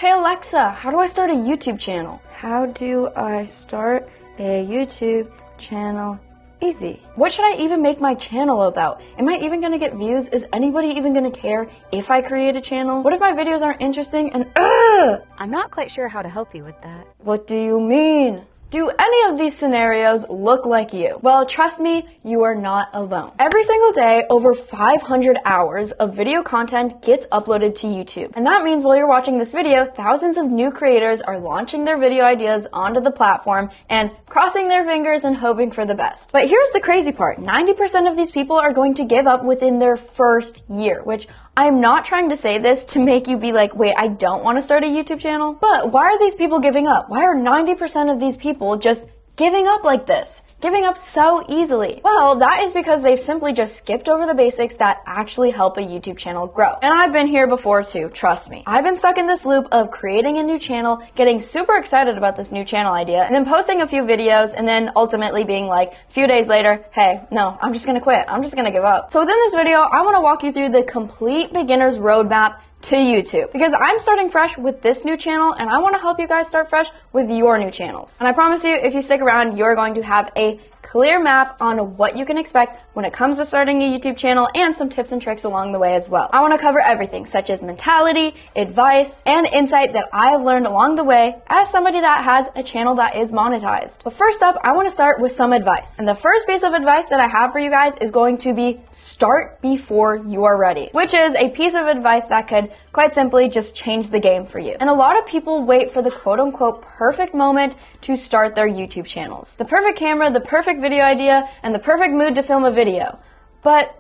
Hey Alexa, how do I start a YouTube channel? How do I start a YouTube channel? Easy. What should I even make my channel about? Am I even gonna get views? Is anybody even gonna care if I create a channel? What if my videos aren't interesting and I'm not quite sure how to help you with that. What do you mean? Do any of these scenarios look like you? Well, trust me, you are not alone. Every single day, over 500 hours of video content gets uploaded to YouTube. And that means while you're watching this video, thousands of new creators are launching their video ideas onto the platform and crossing their fingers and hoping for the best. But here's the crazy part. 90% of these people are going to give up within their first year, which I'm not trying to say this to make you be like, wait, I don't want to start a YouTube channel. But why are these people giving up? Why are 90% of these people just giving up like this? Giving up so easily? Well, that is because they've simply just skipped over the basics that actually help a YouTube channel grow. And I've been here before too, trust me. I've been stuck in this loop of creating a new channel, getting super excited about this new channel idea, and then posting a few videos, and then ultimately being like, a few days later, hey, no, I'm just gonna quit. I'm just gonna give up. So within this video, I wanna walk you through the complete beginner's roadmap to YouTube, because I'm starting fresh with this new channel and I want to help you guys start fresh with your new channels. And I promise you, if you stick around, you're going to have a clear map on what you can expect when it comes to starting a YouTube channel and some tips and tricks along the way as well. I want to cover everything such as mentality, advice, and insight that I have learned along the way as somebody that has a channel that is monetized. But first up, I want to start with some advice. And the first piece of advice that I have for you guys is going to be start before you are ready, which is a piece of advice that could quite simply just change the game for you. And a lot of people wait for the quote unquote perfect moment to start their YouTube channels. The perfect camera, the perfect video idea, and the perfect mood to film a video. But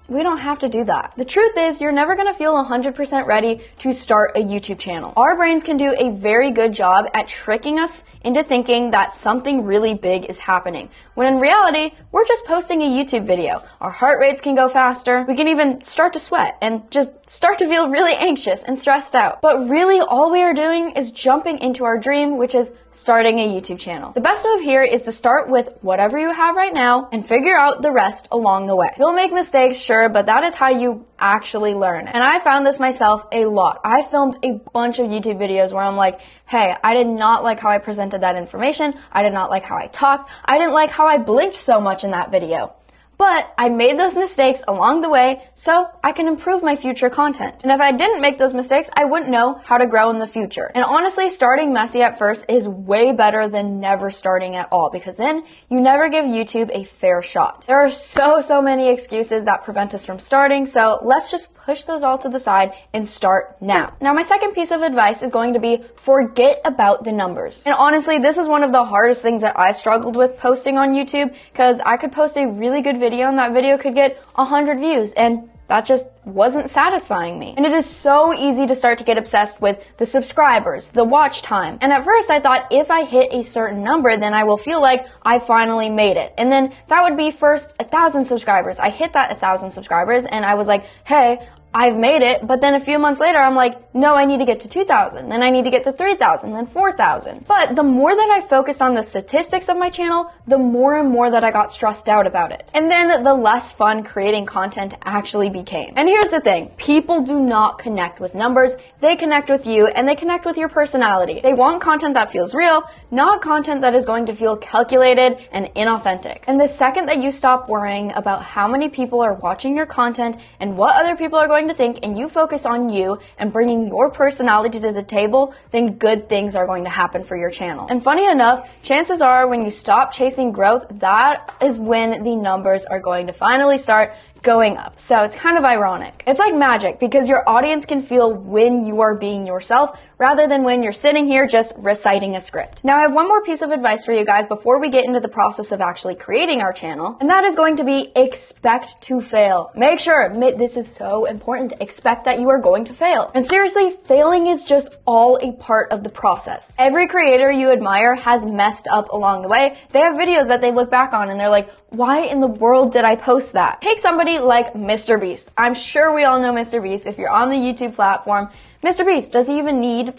we don't have to do that. The truth is, you're never gonna feel 100% ready to start a YouTube channel. Our brains can do a very good job at tricking us into thinking that something really big is happening, when in reality, we're just posting a YouTube video. Our heart rates can go faster, we can even start to sweat, and just start to feel really anxious and stressed out. But really, all we are doing is jumping into our dream, which is starting a YouTube channel. The best move here is to start with whatever you have right now and figure out the rest along the way. You'll make mistakes, sure, but that is how you actually learn. And I found this myself a lot. I filmed a bunch of YouTube videos where I'm like, hey, I did not like how I presented that information. I did not like how I talked. I didn't like how I blinked so much in that video. But I made those mistakes along the way so I can improve my future content. And if I didn't make those mistakes, I wouldn't know how to grow in the future. And honestly, starting messy at first is way better than never starting at all, because then you never give YouTube a fair shot. There are so many excuses that prevent us from starting, so let's just push those all to the side and start now. Now, my second piece of advice is going to be forget about the numbers. And honestly, this is one of the hardest things that I've struggled with posting on YouTube, because I could post a really good video and that video could get 100 views, and that just wasn't satisfying me. And it is so easy to start to get obsessed with the subscribers, the watch time. And at first I thought if I hit a certain number, then I will feel like I finally made it. And then that would be first 1,000 subscribers. I hit that 1,000 subscribers and I was like, hey, I've made it. But then a few months later, I'm like, no, I need to get to 2,000. Then I need to get to 3,000, then 4,000. But the more that I focused on the statistics of my channel, the more and more that I got stressed out about it. And then the less fun creating content actually became. And here's the thing, people do not connect with numbers. They connect with you and they connect with your personality. They want content that feels real, not content that is going to feel calculated and inauthentic. And the second that you stop worrying about how many people are watching your content and what other people are going to think, and you focus on you and bringing your personality to the table, then good things are going to happen for your channel. And funny enough, chances are when you stop chasing growth, that is when the numbers are going to finally start going up. So it's kind of ironic. It's like magic, because your audience can feel when you are being yourself rather than when you're sitting here just reciting a script. Now, I have one more piece of advice for you guys before we get into the process of actually creating our channel, and that is going to be expect to fail. Make sure, this is so important, expect that you are going to fail. And seriously, failing is just all a part of the process. Every creator you admire has messed up along the way. They have videos that they look back on and they're like, why in the world did I post that? Take somebody like Mr. Beast. I'm sure we all know Mr. Beast. If you're on the YouTube platform, Mr. Beast, does he even need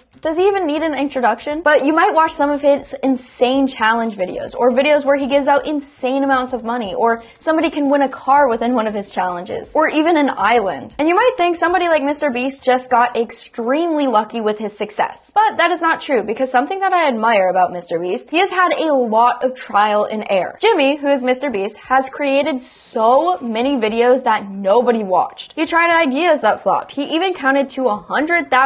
an introduction? But you might watch some of his insane challenge videos, or videos where he gives out insane amounts of money, or somebody can win a car within one of his challenges, or even an island. And you might think somebody like Mr. Beast just got extremely lucky with his success. But that is not true, because something that I admire about Mr. Beast, he has had a lot of trial and error. Jimmy, who is Mr. Beast, has created so many videos that nobody watched. He tried ideas that flopped. He even counted to 100,000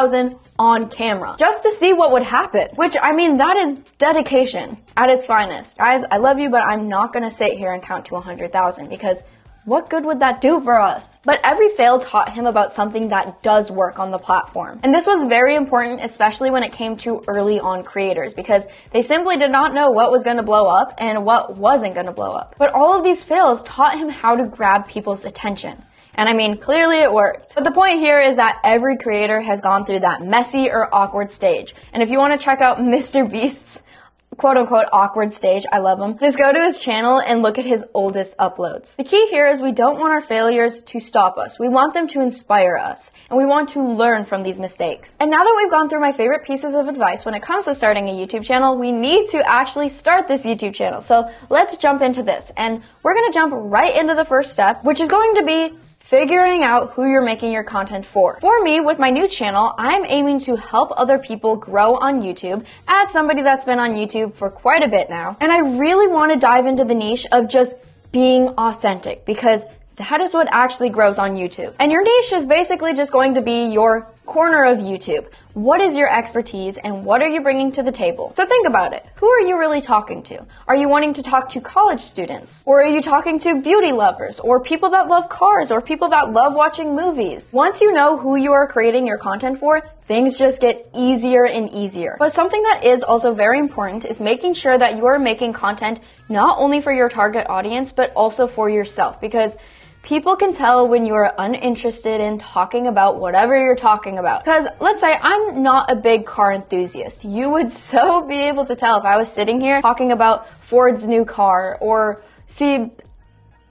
on camera just to see what would happen, which, I mean, that is dedication at its finest. Guys, I love you, but I'm not gonna sit here and count to 100,000, because what good would that do for us? But every fail taught him about something that does work on the platform. And this was very important, especially when it came to early on creators, because they simply did not know what was going to blow up and what wasn't going to blow up. But all of these fails taught him how to grab people's attention. And I mean, clearly it worked. But the point here is that every creator has gone through that messy or awkward stage. And if you want to check out Mr. Beast's quote-unquote awkward stage, I love him, just go to his channel and look at his oldest uploads. The key here is we don't want our failures to stop us. We want them to inspire us, and we want to learn from these mistakes. And now that we've gone through my favorite pieces of advice when it comes to starting a YouTube channel, we need to actually start this YouTube channel. So let's jump into this, and we're gonna jump right into the first step, which is going to be figuring out who you're making your content for. For me, with my new channel, I'm aiming to help other people grow on YouTube as somebody that's been on YouTube for quite a bit now. And I really want to dive into the niche of just being authentic, because that is what actually grows on YouTube. And your niche is basically just going to be your corner of YouTube. What is your expertise and what are you bringing to the table? So think about it. Who are you really talking to? Are you wanting to talk to college students? Or are you talking to beauty lovers? Or people that love cars? Or people that love watching movies? Once you know who you are creating your content for, things just get easier and easier. But something that is also very important is making sure that you are making content not only for your target audience, but also for yourself, because people can tell when you are uninterested in talking about whatever you're talking about. Because let's say I'm not a big car enthusiast. You would so be able to tell if I was sitting here talking about Ford's new car, or see,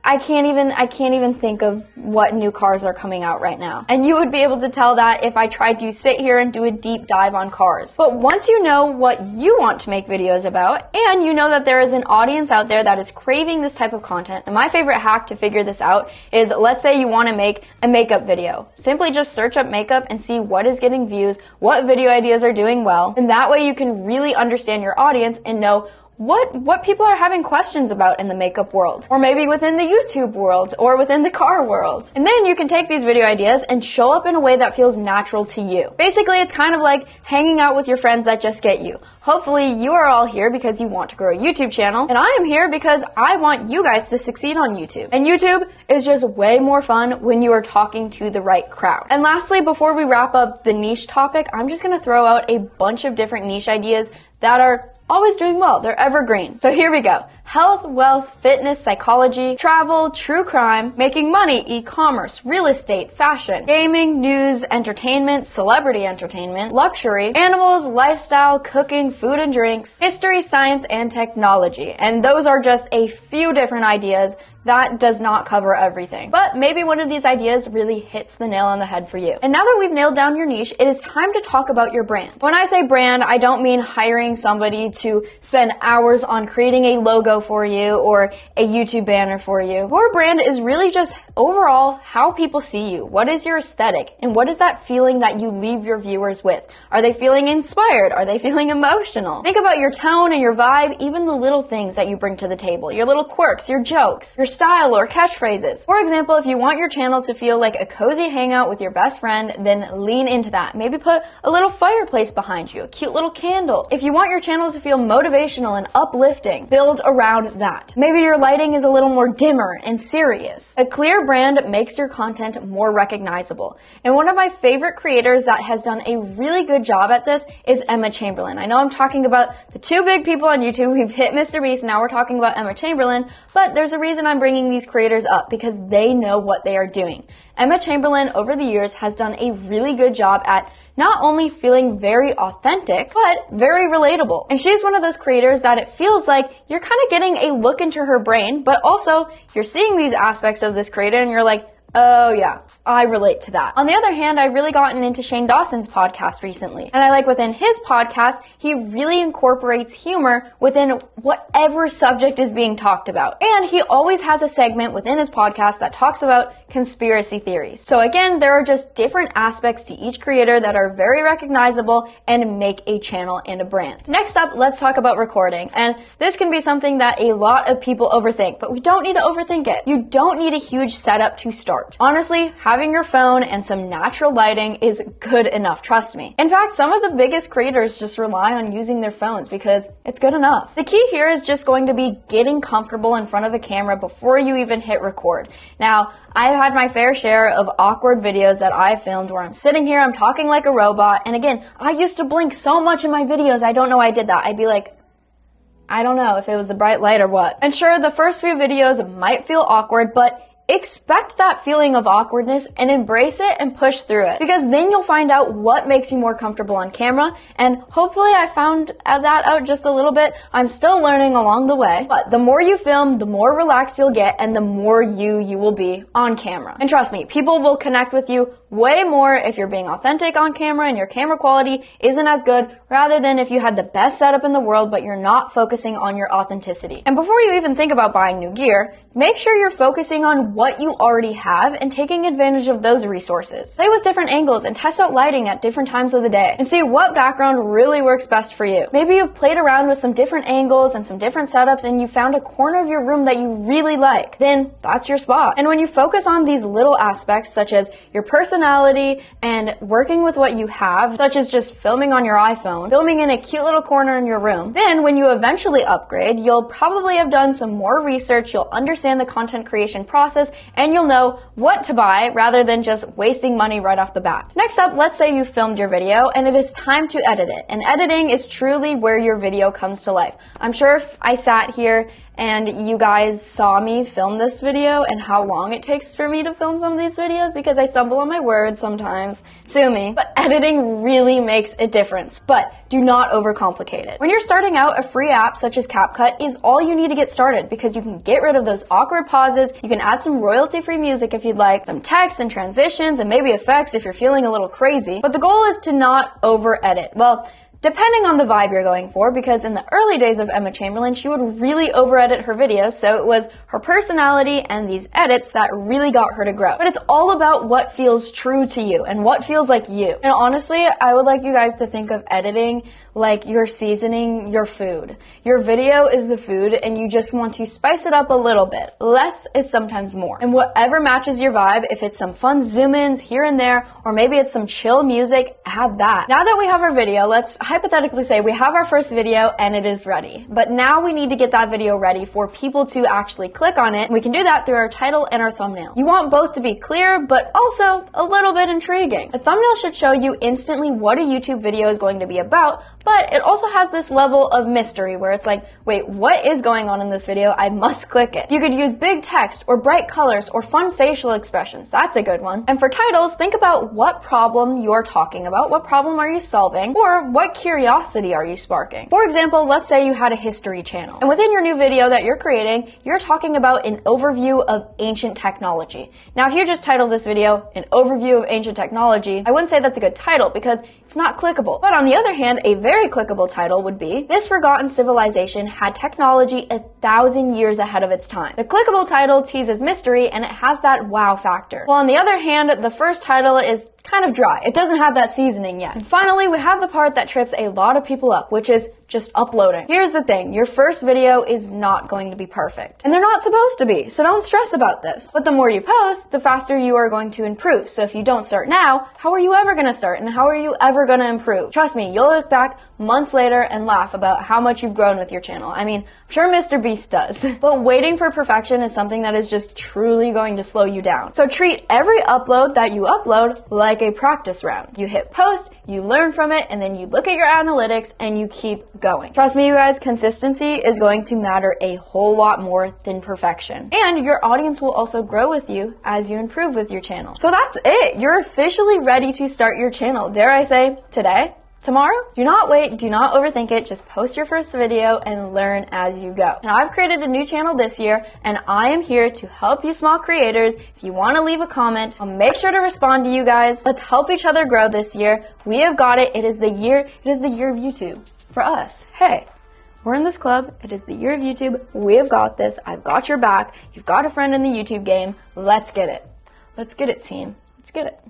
I can't even think of what new cars are coming out right now. And you would be able to tell that if I tried to sit here and do a deep dive on cars. But once you know what you want to make videos about, and you know that there is an audience out there that is craving this type of content, and my favorite hack to figure this out is, let's say you want to make a makeup video. Simply just search up makeup and see what is getting views, what video ideas are doing well, and that way you can really understand your audience and know what people are having questions about in the makeup world, or maybe within the YouTube world, or within the car world. And then you can take these video ideas and show up in a way that feels natural to you. Basically, it's kind of like hanging out with your friends that just get you. Hopefully, you are all here because you want to grow a YouTube channel, and I am here because I want you guys to succeed on YouTube. And YouTube is just way more fun when you are talking to the right crowd. And lastly, before we wrap up the niche topic, I'm just gonna throw out a bunch of different niche ideas that are always doing well. They're evergreen. So here we go. Health, wealth, fitness, psychology, travel, true crime, making money, e-commerce, real estate, fashion, gaming, news, entertainment, celebrity entertainment, luxury, animals, lifestyle, cooking, food and drinks, history, science, and technology. And those are just a few different ideas. That does not cover everything. But maybe one of these ideas really hits the nail on the head for you. And now that we've nailed down your niche, it is time to talk about your brand. When I say brand, I don't mean hiring somebody to spend hours on creating a logo for you or a YouTube banner for you. Your brand is really just overall how people see you. What is your aesthetic? And what is that feeling that you leave your viewers with? Are they feeling inspired? Are they feeling emotional? Think about your tone and your vibe, even the little things that you bring to the table. Your little quirks, your jokes, your style or catchphrases. For example, if you want your channel to feel like a cozy hangout with your best friend, then lean into that. Maybe put a little fireplace behind you, a cute little candle. If you want your channel to feel motivational and uplifting, build around that. Maybe your lighting is a little more dimmer and serious. A clear brand makes your content more recognizable. And one of my favorite creators that has done a really good job at this is Emma Chamberlain. I know I'm talking about the two big people on YouTube. We've hit Mr. Beast, now we're talking about Emma Chamberlain, but there's a reason I'm bringing these creators up, because they know what they are doing. Emma Chamberlain over the years has done a really good job at not only feeling very authentic, but very relatable. And she's one of those creators that it feels like you're kind of getting a look into her brain, but also you're seeing these aspects of this creator and you're like, Oh yeah, I relate to that. On the other hand, I've really gotten into Shane Dawson's podcast recently. And I like within his podcast, he really incorporates humor within whatever subject is being talked about. And he always has a segment within his podcast that talks about conspiracy theories. So again, there are just different aspects to each creator that are very recognizable and make a channel and a brand. Next up, let's talk about recording. And this can be something that a lot of people overthink, but we don't need to overthink it. You don't need a huge setup to start. Honestly, having your phone and some natural lighting is good enough, trust me. In fact, some of the biggest creators just rely on using their phones because it's good enough. The key here is just going to be getting comfortable in front of a camera before you even hit record. Now, I've had my fair share of awkward videos that I filmed where I'm sitting here, I'm talking like a robot, and again, I used to blink so much in my videos, I don't know I did that. I'd be like, I don't know if it was the bright light or what. And sure, the first few videos might feel awkward, but expect that feeling of awkwardness and embrace it and push through it, because then you'll find out what makes you more comfortable on camera. And hopefully I found that out just a little bit. I'm still learning along the way, but the more you film, the more relaxed you'll get and the more you will be on camera. And trust me, people will connect with you way more if you're being authentic on camera and your camera quality isn't as good, rather than if you had the best setup in the world but you're not focusing on your authenticity. And before you even think about buying new gear, make sure you're focusing on what you already have and taking advantage of those resources. Play with different angles and test out lighting at different times of the day and see what background really works best for you. Maybe you've played around with some different angles and some different setups and you found a corner of your room that you really like. Then that's your spot. And when you focus on these little aspects such as your personality and working with what you have, such as just filming on your iPhone, filming in a cute little corner in your room, then when you eventually upgrade, you'll probably have done some more research, you'll understand the content creation process, and you'll know what to buy rather than just wasting money right off the bat. Next up, let's say you filmed your video and it is time to edit it. And editing is truly where your video comes to life. I'm sure if I sat here and you guys saw me film this video and how long it takes for me to film some of these videos because I stumble on my words sometimes, sue me. But editing really makes a difference, but do not overcomplicate it. When you're starting out, a free app such as CapCut is all you need to get started because you can get rid of those awkward pauses, you can add some royalty-free music if you'd like, some text and transitions and maybe effects if you're feeling a little crazy, but the goal is to not over-edit. Well, depending on the vibe you're going for, because in the early days of Emma Chamberlain, she would really over-edit her videos, so it was her personality and these edits that really got her to grow. But it's all about what feels true to you and what feels like you. And honestly, I would like you guys to think of editing like you're seasoning your food. Your video is the food and you just want to spice it up a little bit. Less is sometimes more. And whatever matches your vibe, if it's some fun zoom-ins here and there, or maybe it's some chill music, add that. Now that we have our video, let's hypothetically say we have our first video and it is ready. But now we need to get that video ready for people to actually click on it. We can do that through our title and our thumbnail. You want both to be clear, but also a little bit intriguing. A thumbnail should show you instantly what a YouTube video is going to be about, but it also has this level of mystery where it's like, wait, what is going on in this video? I must click it. You could use big text or bright colors or fun facial expressions. That's a good one. And for titles, think about what problem you're talking about, what problem are you solving, or what curiosity are you sparking? For example, let's say you had a history channel, and within your new video that you're creating, you're talking about an overview of ancient technology. Now, if you just titled this video, an overview of ancient technology, I wouldn't say that's a good title because it's not clickable. But on the other hand, a very clickable title would be, This Forgotten Civilization Had Technology 1,000 Years Ahead of Its Time. The clickable title teases mystery and it has that wow factor. While on the other hand, the first title is kind of dry. It doesn't have that seasoning yet. And finally, we have the part that trips a lot of people up, which is just uploading. Here's the thing, your first video is not going to be perfect. And they're not supposed to be, so don't stress about this. But the more you post, the faster you are going to improve. So if you don't start now, how are you ever gonna start? And how are you ever gonna improve? Trust me, you'll look back months later and laugh about how much you've grown with your channel. I mean, I'm sure Mr. Beast does. But waiting for perfection is something that is just truly going to slow you down. So treat every upload that you upload like a practice round. You hit post, you learn from it, and then you look at your analytics and you keep going. Trust me, you guys, consistency is going to matter a whole lot more than perfection. And your audience will also grow with you as you improve with your channel. So that's it. You're officially ready to start your channel. Dare I say, today? Tomorrow, do not wait, do not overthink it, just post your first video and learn as you go. And I've created a new channel this year, and I am here to help you small creators. If you want to leave a comment, I'll make sure to respond to you guys. Let's help each other grow this year. We have got it. It is the year of YouTube for us. Hey, we're in this club. It is the year of YouTube. We have got this. I've got your back. You've got a friend in the YouTube game. Let's get it. Let's get it, team. Let's get it.